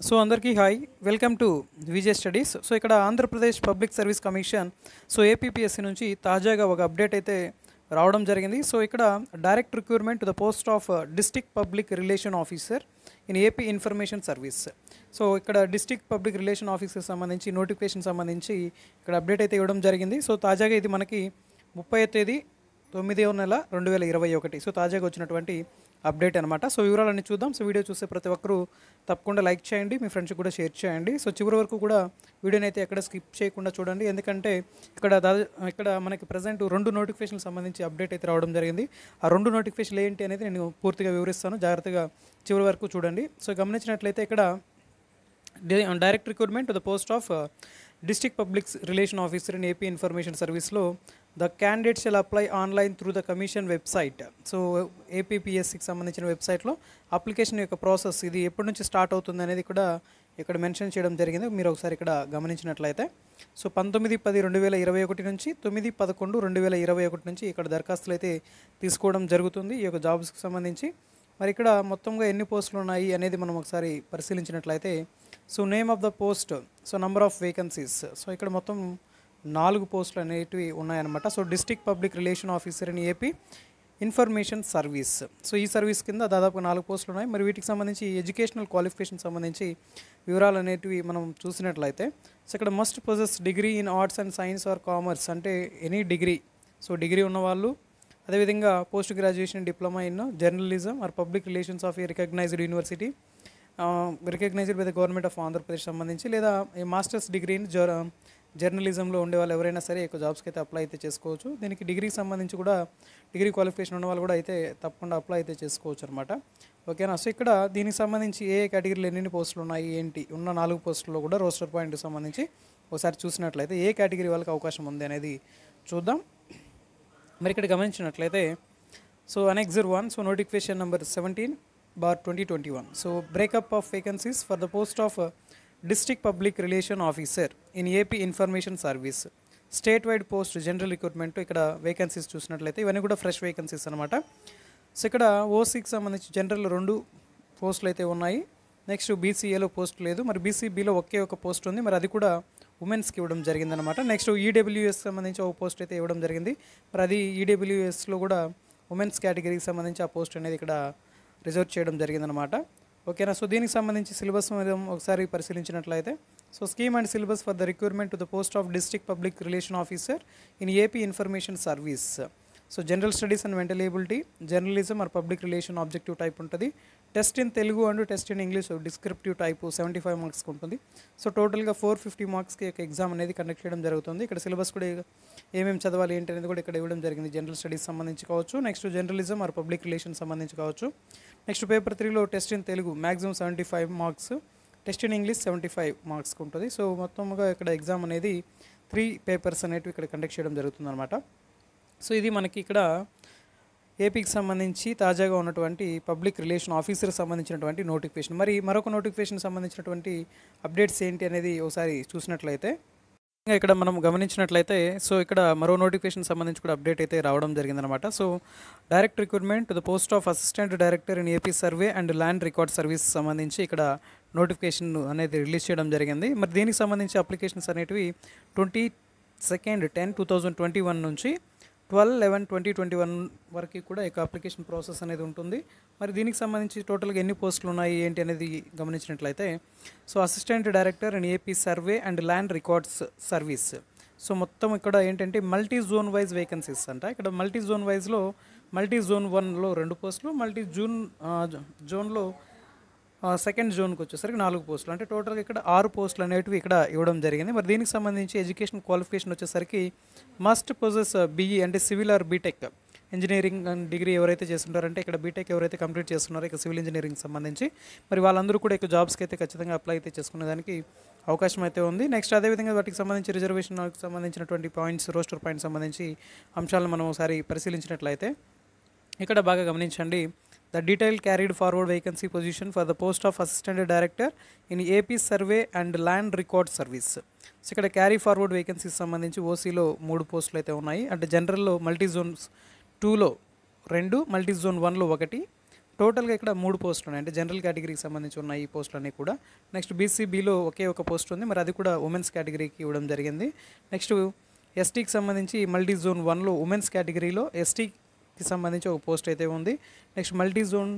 So అందరికీ hi, welcome to Vijay studies. So ఇక్కడ Andhra Pradesh public service commission APPSC నుంచి తాజాగా ఒక అప్డేట్ అయితే రావడం జరిగింది. సో ఇక్కడ direct recruitment to the post of district public relation officer in AP information service. So ఇక్కడ డిస్ట్రిక్ట్ పబ్లిక్ రిలేషన్ ఆఫీసర్ సంబంధించి నోటిఫికేషన్ సంబంధించి ఇక్కడ అప్డేట్ అయితే ఇవ్వడం జరిగింది. సో తాజాగా ఇది మనకి 30వ తేదీ 9వ నెల 2021. సో తాజాగా వచ్చినటువంటి అప్డేట్ అనమాట. సో వివరాలన్నీ చూద్దాం. సో వీడియో చూసే ప్రతి ఒక్కరూ తప్పకుండా లైక్ చేయండి, మీ ఫ్రెండ్స్కి కూడా షేర్ చేయండి. సో చివరి వరకు కూడా వీడియోని అయితే ఎక్కడ స్కిప్ చేయకుండా చూడండి, ఎందుకంటే ఇక్కడ మనకి ప్రజెంట్ 2 నోటిఫికేషన్ సంబంధించి అప్డేట్ అయితే రావడం జరిగింది. ఆ 2 నోటిఫికేషన్లు ఏంటి అనేది నేను పూర్తిగా వివరిస్తాను, జాగ్రత్తగా చివరి వరకు చూడండి. సో గమనించినట్లయితే ఇక్కడ direct recruitment to the post of district public relation officer in AP information సర్వీస్లో the candidate shall apply online through the commission website. So ఏపీపీఎస్సికి సంబంధించిన వెబ్సైట్లో అప్లికేషన్ యొక్క ప్రాసెస్ ఇది ఎప్పటి నుంచి స్టార్ట్ అవుతుంది అనేది కూడా ఇక్కడ మెన్షన్ చేయడం జరిగింది. మీరు ఒకసారి ఇక్కడ గమనించినట్లయితే సో 19/10/2021 నుంచి 9/11/2021 నుంచి ఇక్కడ దరఖాస్తులు అయితే తీసుకోవడం జరుగుతుంది ఈ యొక్క జాబ్స్కి సంబంధించి. మరి ఇక్కడ మొత్తంగా ఎన్ని పోస్టులు ఉన్నాయి అనేది మనం ఒకసారి పరిశీలించినట్లయితే so name of the post, so number of vacancies, so ఇక్కడ మొత్తం 4 పోస్టులు అనేటివి ఉన్నాయన్నమాట. So district public relation officer in AP information service. So ఈ సర్వీస్ కింద దాదాపు 4 పోస్టులు ఉన్నాయి. మరి వీటికి సంబంధించి ఎడ్యుకేషనల్ క్వాలిఫికేషన్ సంబంధించి వివరాలు అనేటివి మనం చూసినట్లయితే సో ఇక్కడ must possess degree in arts and science or commerce, అంటే ఎనీ డిగ్రీ, సో డిగ్రీ ఉన్నవాళ్ళు, అదేవిధంగా post graduation diploma in journalism or public relations of a recognized university recognized by the government of Andhra Pradesh సంబంధించి, లేదా masters degree in జర్నలిజంలో ఉండే వాళ్ళు ఎవరైనా సరే ఎక్కువ జాబ్స్కి అయితే అప్లై అయితే చేసుకోవచ్చు. దీనికి డిగ్రీకి సంబంధించి కూడా డిగ్రీ క్వాలిఫికేషన్ ఉన్న వాళ్ళు కూడా అయితే తప్పకుండా అప్లై అయితే చేసుకోవచ్చు అనమాట. ఓకేనా. సో ఇక్కడ దీనికి సంబంధించి ఏ కేటగిరీలో ఎన్ని పోస్టులు ఉన్నాయి ఏంటి, ఉన్న 4 పోస్టుల్లో కూడా రోస్టర్ పాయింట్కి సంబంధించి ఒకసారి చూసినట్లయితే ఏ కేటగిరీ వాళ్ళకి అవకాశం ఉంది అనేది చూద్దాం. మరి ఇక్కడ గమనించినట్లయితే so annexure 1, so notification number 17/2021. So breakup of vacancies for the post of district public relation officer in AP information service state wide post general recruitment. ఇక్కడ వేకెన్సీస్ చూసినట్లయితే ఇవన్నీ కూడా ఫ్రెష్ వేకెన్సీస్ అనమాట. సో ఇక్కడ ఓసీకి సంబంధించి జనరల్ 2 పోస్టులు అయితే ఉన్నాయి. నెక్స్ట్ బీసీఏలో పోస్ట్ లేదు, మరి బీసీబీలో ఒకే ఒక పోస్ట్ ఉంది, మరి అది కూడా ఉమెన్స్కి ఇవ్వడం జరిగిందనమాట. నెక్స్ట్ ఈడబ్ల్యూఎస్ సంబంధించి ఒక పోస్ట్ అయితే ఇవ్వడం జరిగింది, మరి అది ఈడబ్ల్యూఎస్లో కూడా ఉమెన్స్ కేటగిరీకి సంబంధించి ఆ పోస్ట్ అనేది ఇక్కడ రిజర్వ్ చేయడం జరిగిందనమాట. ఓకేనా. సో దీనికి సంబంధించి సిలబస్ ఒకసారి పరిశీలించినట్లయితే so scheme and syllabus for the recruitment to the post of district public relation officer in AP information service. So general studies and mental ability, journalism or public relation objective type ఉంటుంది. Test in Telugu and test in English descriptive type 75 మార్క్స్కి ఉంటుంది. So టోటల్గా 450 మార్క్స్కి exam అనేది conduct చేయడం జరుగుతుంది. ఇక్కడ syllabus కూడా ఏమేమి చదవాలి ఏంటి అనేది కూడా ఇక్కడ ఇవ్వడం జరిగింది. జనరల్ స్టడీస్ సంబంధించి కావచ్చు, next journalism or public relation సంబంధించి కావచ్చు. నెక్స్ట్ పేపర్ 3లో test in Telugu maximum 75 marks, test in English 75 మార్క్స్కి ఉంటుంది. సో మొత్తంగా ఇక్కడ ఎగ్జామ్ అనేది 3 పేపర్స్ అనేవి ఇక్కడ కండక్ట్ చేయడం జరుగుతుంది అనమాట. సో ఇది మనకి ఇక్కడ ఏపీకి సంబంధించి తాజాగా ఉన్నటువంటి పబ్లిక్ రిలేషన్ ఆఫీసర్కి సంబంధించినటువంటి నోటిఫికేషన్. మరి మరొక నోటిఫికేషన్ సంబంధించినటువంటి అప్డేట్స్ ఏంటి అనేది ఒకసారి చూసినట్లయితే ఇక్కడ మనం గమనించినట్లయితే సో ఇక్కడ మరో నోటిఫికేషన్ సంబంధించి కూడా అప్డేట్ అయితే రావడం జరిగిందనమాట. So direct recruitment to the post of assistant director in AP survey and land record service సంబంధించి ఇక్కడ నోటిఫికేషన్ అనేది రిలీజ్ చేయడం జరిగింది. మరి దీనికి సంబంధించి అప్లికేషన్స్ అనేటివి 22/10/2021 నుంచి 12/11/2021 వరకు కూడా ఇక అప్లికేషన్ ప్రాసెస్ అనేది ఉంటుంది. మరి దీనికి సంబంధించి టోటల్గా ఎన్ని పోస్టులు ఉన్నాయి ఏంటి అనేది గమనించినట్లయితే so assistant director and AP survey and land records service. So మొత్తం ఇక్కడ ఏంటంటే మల్టీ జోన్ వైజ్ వేకెన్సీస్ అంట. ఇక్కడ మల్టీ జోన్ వైజ్లో మల్టీ జోన్ 1లో 2 పోస్టులు, మల్టీ జోన్లో సెకండ్ జోన్కి వచ్చేసరికి 4 పోస్టులు, అంటే టోటల్గా ఇక్కడ 6 పోస్టులు అనేటివి ఇక్కడ ఇవ్వడం జరిగింది. మరి దీనికి సంబంధించి ఎడ్యుకేషన్ క్వాలిఫికేషన్ వచ్చేసరికి మస్ట్ పొజెస్ బీఈ అంటే civil or BTech engineering and degree ఎవరైతే చేస్తుంటారంటే ఇక్కడ బీటెక్ ఎవరైతే కంప్లీట్ చేస్తున్నారో ఇక సివిల్ ఇంజనీరింగ్ సంబంధించి మరి వాళ్ళందరూ కూడా ఇక జాబ్స్కి అయితే ఖచ్చితంగా అప్లై అయితే చేసుకునేదానికి అవకాశం అయితే ఉంది. నెక్స్ట్ అదేవిధంగా వాటికి సంబంధించి రిజర్వేషన్కి సంబంధించినటువంటి పాయింట్స్, రోస్టర్ పాయింట్స్ సంబంధించి అంశాలను మనం ఒకసారి పరిశీలించినట్లయితే ఇక్కడ బాగా గమనించండి. The detail carried forward vacancy position for the post of assistant director in AP survey and land record service. So ఇక్కడ క్యారీ ఫార్వర్డ్ వేకెన్సీస్ సంబంధించి ఓసీలో 3 పోస్టులు అయితే ఉన్నాయి. అంటే జనరల్లో మల్టీ జోన్స్ 2లో 2, మల్టీ జోన్ 1లో 1, టోటల్గా ఇక్కడ 3 పోస్టులు ఉన్నాయి. అంటే జనరల్ కేటగిరీకి సంబంధించి ఉన్న ఈ పోస్టులన్నీ కూడా. నెక్స్ట్ బీసీబీలో ఒకే ఒక పోస్ట్ ఉంది, మరి అది కూడా ఉమెన్స్ కేటగిరీకి ఇవ్వడం జరిగింది. నెక్స్ట్ ఎస్టీకి సంబంధించి మల్టీ జోన్ 1లో ఉమెన్స్ కేటగిరీలో ఎస్టీకి సంబంధించి ఒక పోస్ట్ అయితే ఉంది. నెక్స్ట్ మల్టీ జోన్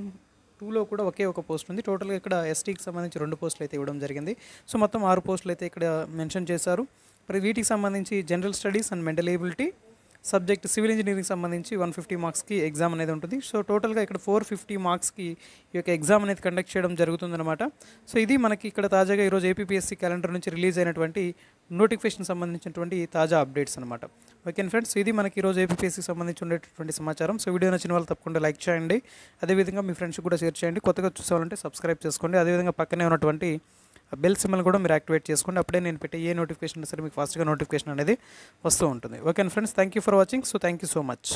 2లో కూడా ఒకే ఒక పోస్ట్ ఉంది. టోటల్గా ఇక్కడ ఎస్టీకి సంబంధించి 2 పోస్టులు అయితే ఇవ్వడం జరిగింది. సో మొత్తం 6 పోస్టులు అయితే ఇక్కడ మెన్షన్ చేశారు. మరి వీటికి సంబంధించి general studies and mental ability subject civil engineering సంబంధించి 150 మార్క్స్కి ఎగ్జామ్ అనేది ఉంటుంది. సో టోటల్గా ఇక్కడ 450 మార్క్స్కి ఈ యొక్క ఎగ్జామ్ అనేది కండక్ట్ చేయడం జరుగుతుందన్నమాట. సో ఇది మనకి ఇక్కడ తాజాగా ఈరోజు ఏపీపీఎస్సీ క్యాలెండర్ నుంచి రిలీజ్ అయినటువంటి నోటిఫికేషన్ సంబంధించినటువంటి తాజా అప్డేట్స్ అనమాట. ఓకే ఫ్రెండ్స్, ఇది మనకి ఈరోజు ఏపీపీఎస్సీకి సంబంధించి ఉండేటటువంటి సమాచారం. సో వీడియో నచ్చిన వాళ్ళు తప్పకుండా లైక్ చేయండి, అదేవిధంగా మీ ఫ్రెండ్స్కి కూడా షేర్ చేయండి. కొత్తగా చూసేవాలంటే సబ్స్క్రైబ్ చేసుకోండి, అదేవిధంగా పక్కనే ఉన్నటువంటి బెల్ సింబల్ కూడా మీరు యాక్టివేట్ చేసుకోండి. అప్పుడే నేను పెట్టే ఏ నోటిఫికేషన్ సరే మీకు ఫాస్ట్గా నోటిఫికేషన్ అనేది వస్తూ ఉంటుంది. Okay friends, thank you for watching. So thank you so much.